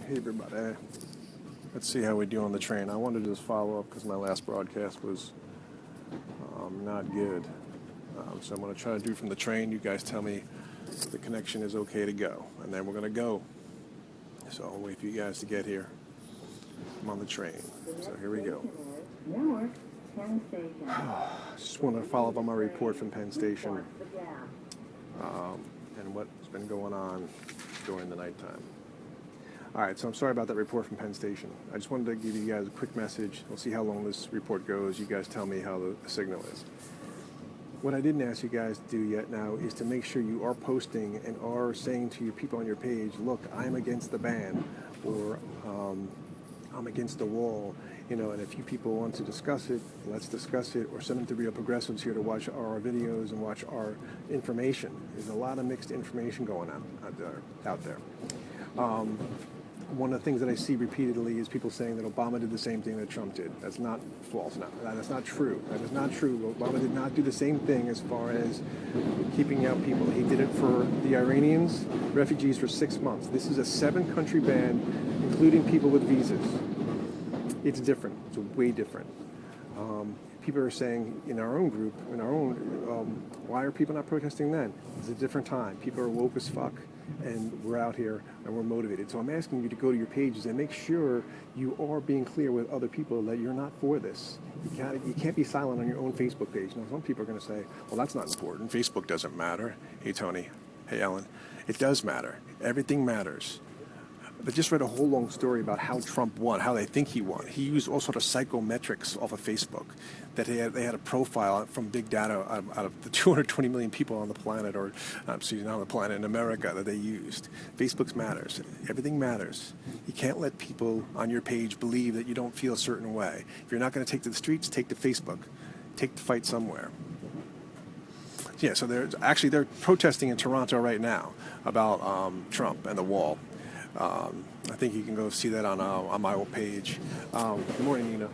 Hey everybody, let's see how we do on the train. I wanted to just follow up because my last broadcast was not good. So I'm going to try to do from the train. You guys tell me if the connection is okay to go, and then we're going to go. So I'll wait for you guys to get here. I'm on the train, so here we go. Just want to follow up on my report from Penn Station and what's been going on during the nighttime. All right, so I'm sorry about that report from Penn Station. I just wanted to give you guys a quick message. We'll see how long this report goes. You guys tell me how the signal is. What I didn't ask you guys to do yet now is to make sure you are posting and are saying to your people on your page, look, I'm against the ban, or I'm against the wall, and if you people want to discuss it, let's discuss it, or send them to Real Progressives here to watch our videos and watch our information. There's a lot of mixed information going on out there. One of the things that I see repeatedly is people saying that Obama did the same thing that Trump did. That's not false. That's not true. That is not true. Obama did not do the same thing as far as keeping out people. He did it for the Iranians, refugees, for 6 months. This is a 7-country ban, including people with visas. It's different. It's way different. People are saying in our own group, why are people not protesting then? It's a different time. People are woke as fuck, and we're out here and we're motivated. So I'm asking you to go to your pages and make sure you are being clear with other people that you're not for this. You can't be silent on your own Facebook page. Now, some people are going to say, well, that's not important. Facebook doesn't matter. Hey, Tony. Hey, Ellen. It does matter. Everything matters. I just read a whole long story about how Trump won, how they think he won. He used all sort of psychometrics off of Facebook, that they had a profile from big data out of the 220 million people on the planet, or not on the planet, in America, that they used. Facebook matters. Everything matters. You can't let people on your page believe that you don't feel a certain way. If you're not going to take to the streets, take to Facebook. Take the fight somewhere. Yeah, so they're protesting in Toronto right now about Trump and the wall. I think you can go see that on my old page. Good morning, Nina.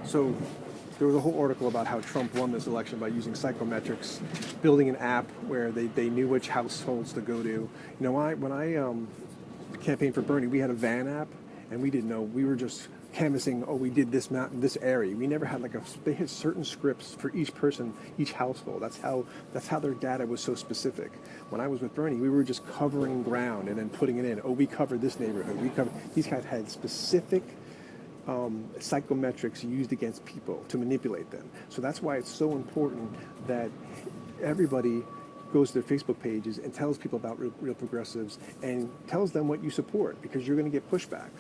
So there was a whole article about how Trump won this election by using psychometrics, building an app where they knew which households to go to. When I campaigned for Bernie, we had a van app, and we didn't know. We were just canvassing, we did this map in this area. We never had they had certain scripts for each person, each household. That's how their data was so specific. When I was with Bernie, we were just covering ground and then putting it in. We covered this neighborhood. These guys had specific psychometrics used against people to manipulate them. So that's why it's so important that everybody goes to their Facebook pages and tells people about Real Progressives and tells them what you support, because you're going to get pushback.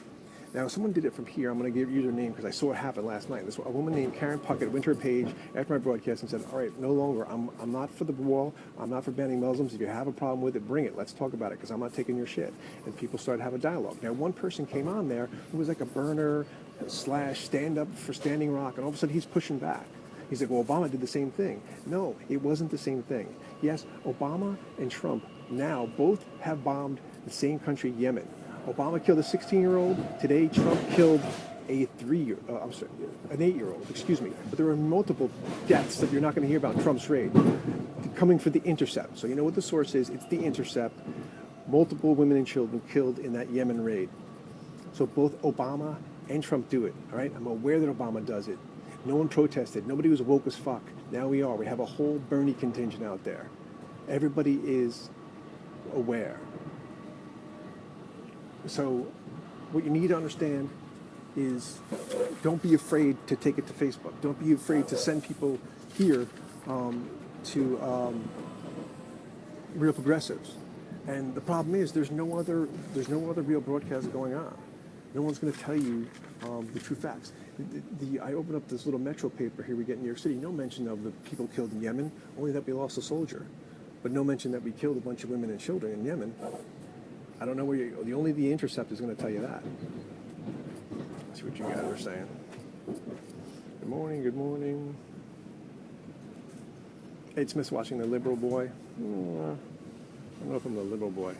Now, someone did it from here. I'm going to give you their name because I saw it happen last night. A woman named Karen Puckett went to her page after my broadcast and said, all right, no longer. I'm not for the wall. I'm not for banning Muslims. If you have a problem with it, bring it. Let's talk about it, because I'm not taking your shit. And people started to have a dialogue. Now, one person came on there who was like a burner / stand up for Standing Rock, and all of a sudden he's pushing back. He's like, well, Obama did the same thing. No, it wasn't the same thing. Yes, Obama and Trump now both have bombed the same country, Yemen. Obama killed a 16-year-old. Today, Trump killed an 8-year-old, excuse me. But there are multiple deaths that you're not going to hear about in Trump's raid coming for The Intercept. So you know what the source is? It's The Intercept. Multiple women and children killed in that Yemen raid. So both Obama and Trump do it, all right? I'm aware that Obama does it. No one protested. Nobody was woke as fuck. Now we are. We have a whole Bernie contingent out there. Everybody is aware. So what you need to understand is, don't be afraid to take it to Facebook. Don't be afraid to send people here to Real Progressives. And the problem is there's no other real broadcast going on. No one's going to tell you the true facts. I opened up this little Metro paper here we get in New York City. No mention of the people killed in Yemen, only that we lost a soldier. But no mention that we killed a bunch of women and children in Yemen. I don't know where The Intercept is going to tell you that. Let's see what you guys are saying. Good morning, good morning. Ed Smith's watching The Liberal Boy. I don't know if I'm the liberal boy.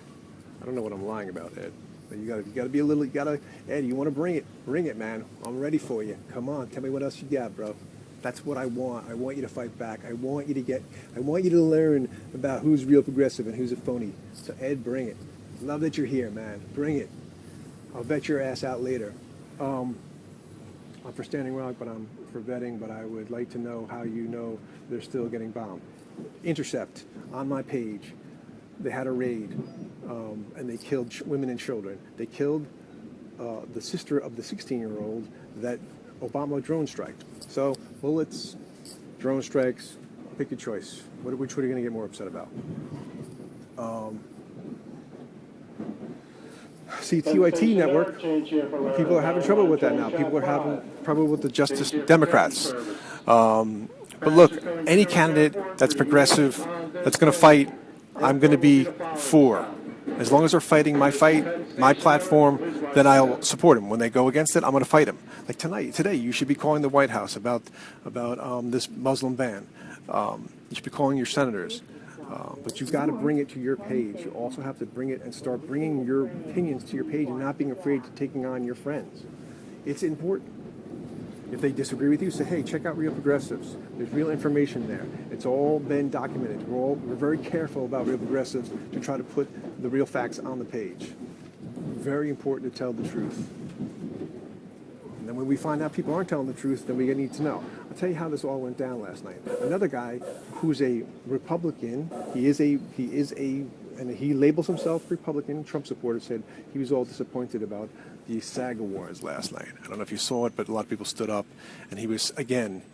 I don't know what I'm lying about, Ed. But you gotta be a little, Ed, you want to bring it, man. I'm ready for you. Come on, tell me what else you got, bro. That's what I want. I want you to fight back. I want you to learn about who's real progressive and who's a phony. So Ed, bring it. Love that you're here, man. Bring it. I'll vet your ass out later. I'm for Standing Rock, but I'm for vetting, but I would like to know how you know they're still getting bombed. Intercept, on my page, they had a raid, and they killed women and children. They killed the sister of the 16-year-old that Obama drone striked. So, bullets, drone strikes, pick your choice. Which one are you going to get more upset about? See, TYT network, people are having trouble with that now. People are having trouble with the Justice Democrats. But look, any candidate that's progressive, that's going to fight, I'm going to be for. As long as they're fighting my fight, my platform, then I'll support them. When they go against it, I'm going to fight them. Like today, you should be calling the White House about this Muslim ban. You should be calling your senators. But you've got to bring it to your page. You also have to bring it and start bringing your opinions to your page and not being afraid to taking on your friends. It's important. If they disagree with you, say, hey, check out Real Progressives. There's real information there. It's all been documented. We're very careful about Real Progressives to try to put the real facts on the page. Very important to tell the truth. And then when we find out people aren't telling the truth, then we need to know. I'll tell you how this all went down last night. Another guy who's a Republican, and he labels himself Republican, Trump supporter, said he was all disappointed about the SAG Awards last night. I don't know if you saw it, but a lot of people stood up, and he was talking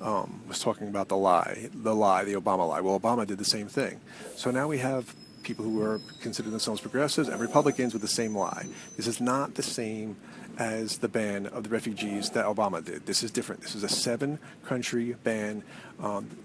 about the Obama lie. Well, Obama did the same thing. So now we have people who are considered themselves progressives and Republicans with the same lie. This is not the same as the ban of the refugees that Obama did. This is different. This is a 7-country ban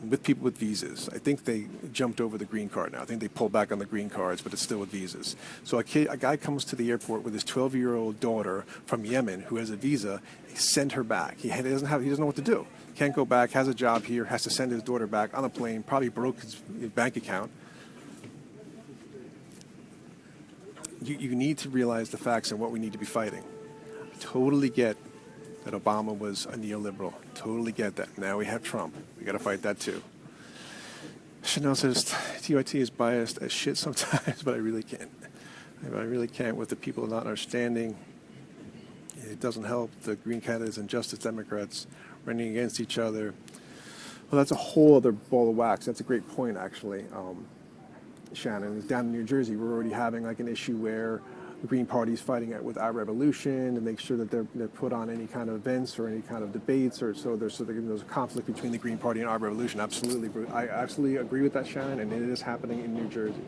with people with visas. I think they jumped over the green card now. I think they pulled back on the green cards, but it's still with visas. So a guy comes to the airport with his 12-year-old daughter from Yemen who has a visa. He sent her back. He doesn't know what to do. Can't go back, has a job here, has to send his daughter back on a plane, probably broke his bank account. You need to realize the facts and what we need to be fighting. I totally get that Obama was a neoliberal. Totally get that. Now we have Trump. We got to fight that too. Chanel says TYT is biased as shit sometimes, but I really can't. I really can't with the people not understanding. It doesn't help the Green candidates and Justice Democrats running against each other. Well, that's a whole other ball of wax. That's a great point, actually. Shannon, is down in New Jersey, we're already having like an issue where the Green Party is fighting it with our revolution to make sure that they're put on any kind of events or any kind of debates, or there's a conflict between the Green Party and our revolution. Absolutely, I absolutely agree with that, Shannon, and it is happening in New Jersey.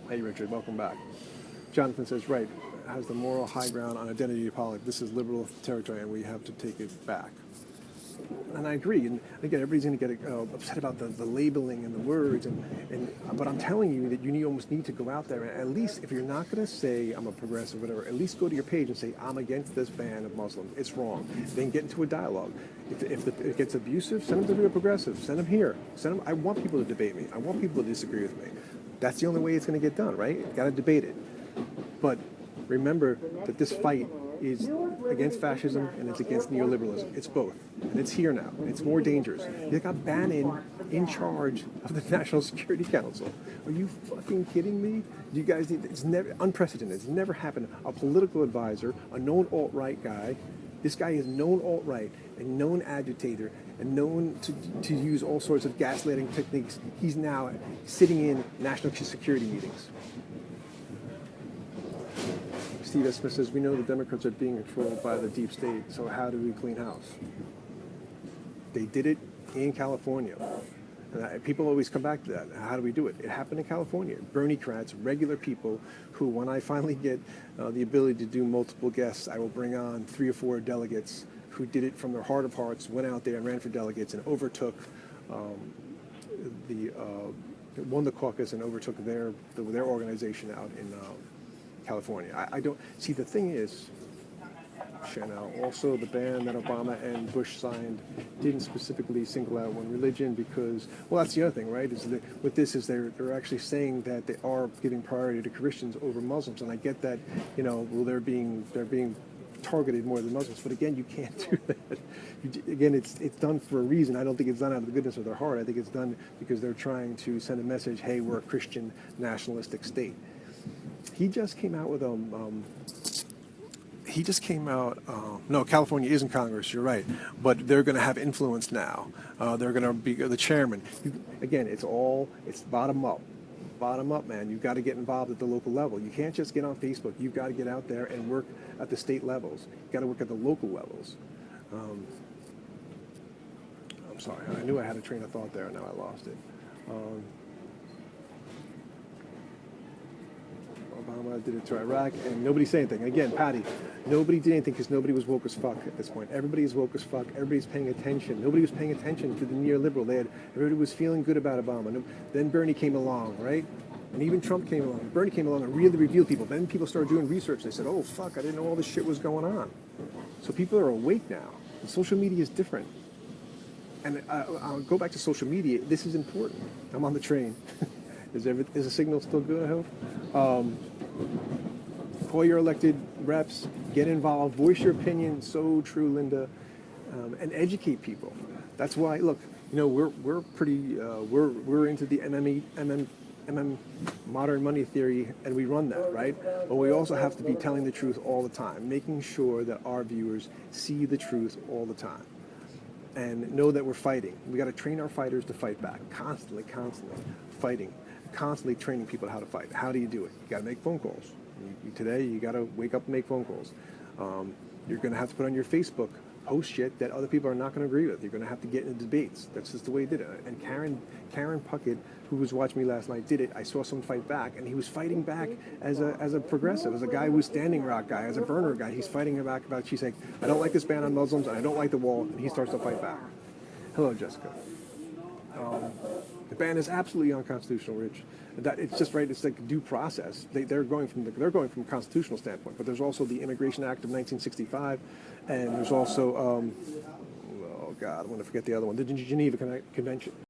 Hey, Richard, welcome back. Jonathan says, right, has the moral high ground on identity politics. This is liberal territory, and we have to take it back. And I agree. And again, everybody's going to get upset about the labeling and the words. But I'm telling you that you almost need to go out there and at least, if you're not going to say I'm a progressive or whatever, at least go to your page and say I'm against this ban of Muslims. It's wrong. Then get into a dialogue. If it gets abusive, send them to Real Progressive. Send them here. Send them. I want people to debate me. I want people to disagree with me. That's the only way it's going to get done, right? You got to debate it. But remember that this fight is against fascism and it's against neoliberalism. It's both. And it's here now. It's more dangerous. You got Bannon in charge of the National Security Council. Are you fucking kidding me? You guys, it's never unprecedented. It's never happened. A political advisor, a known alt-right guy. This guy is known alt-right, a known agitator, and known to use all sorts of gaslighting techniques. He's now sitting in national security meetings. Steve S. Smith says, we know the Democrats are being controlled by the deep state, so how do we clean house? They did it in California. And people always come back to that. How do we do it? It happened in California. Bernie-crats, regular people who, when I finally get the ability to do multiple guests, I will bring on 3 or 4 delegates who did it from their heart of hearts, went out there and ran for delegates and overtook won the caucus and overtook their organization out in California. I don't see. The thing is, Chanel, also the ban that Obama and Bush signed didn't specifically single out one religion because, well, that's the other thing, right? Is that with this is they're actually saying that they are giving priority to Christians over Muslims, and I get that, well, they're being targeted more than Muslims, but again, you can't do that. Again, it's done for a reason. I don't think it's done out of the goodness of their heart. I think it's done because they're trying to send a message, hey, we're a Christian nationalistic state. he just came out with he just came out. No, California is in Congress. You're right, but they're going to have influence now. They're going to be the chairman. Again, it's bottom up. Bottom up, man. You've got to get involved at the local level. You can't just get on Facebook. You've got to get out there and work at the state levels. You've got to work at the local levels. I'm sorry. I knew I had a train of thought there, and now I lost it. Obama did it to Iraq, and nobody said anything. Again, Patty, nobody did anything because nobody was woke as fuck at this point. Everybody is woke as fuck. Everybody's paying attention. Nobody was paying attention to the neoliberal. Everybody was feeling good about Obama. Then Bernie came along, right? And even Trump came along. Bernie came along and really revealed people. Then people started doing research. They said, oh, fuck, I didn't know all this shit was going on. So people are awake now. And social media is different. And I'll go back to social media. This is important. I'm on the train. Is the signal still good, I hope? Call your elected reps, get involved, voice your opinion. So true, Linda, and educate people. That's why. Look, we're pretty. We're into the MM modern money theory, and we run that, right? But we also have to be telling the truth all the time, making sure that our viewers see the truth all the time, and know that we're fighting. We got to train our fighters to fight back, constantly fighting. Constantly training people how to fight. How do you do it? You got to make phone calls. Today, you got to wake up and make phone calls. You're going to have to put on your Facebook post shit that other people are not going to agree with. You're going to have to get into debates. That's just the way he did it. And Karen Puckett, who was watching me last night, did it. I saw someone fight back, and he was fighting back as a progressive, as a guy who's Standing Rock guy, as a burner guy. He's fighting back about. She's like, I don't like this ban on Muslims, and I don't like the wall, and he starts to fight back. Hello, Jessica. The ban is absolutely unconstitutional, Rich. That it's just right. It's like due process. They're going from a constitutional standpoint, but there's also the Immigration Act of 1965, and there's also oh God, I'm going to forget the other one, the Geneva Convention.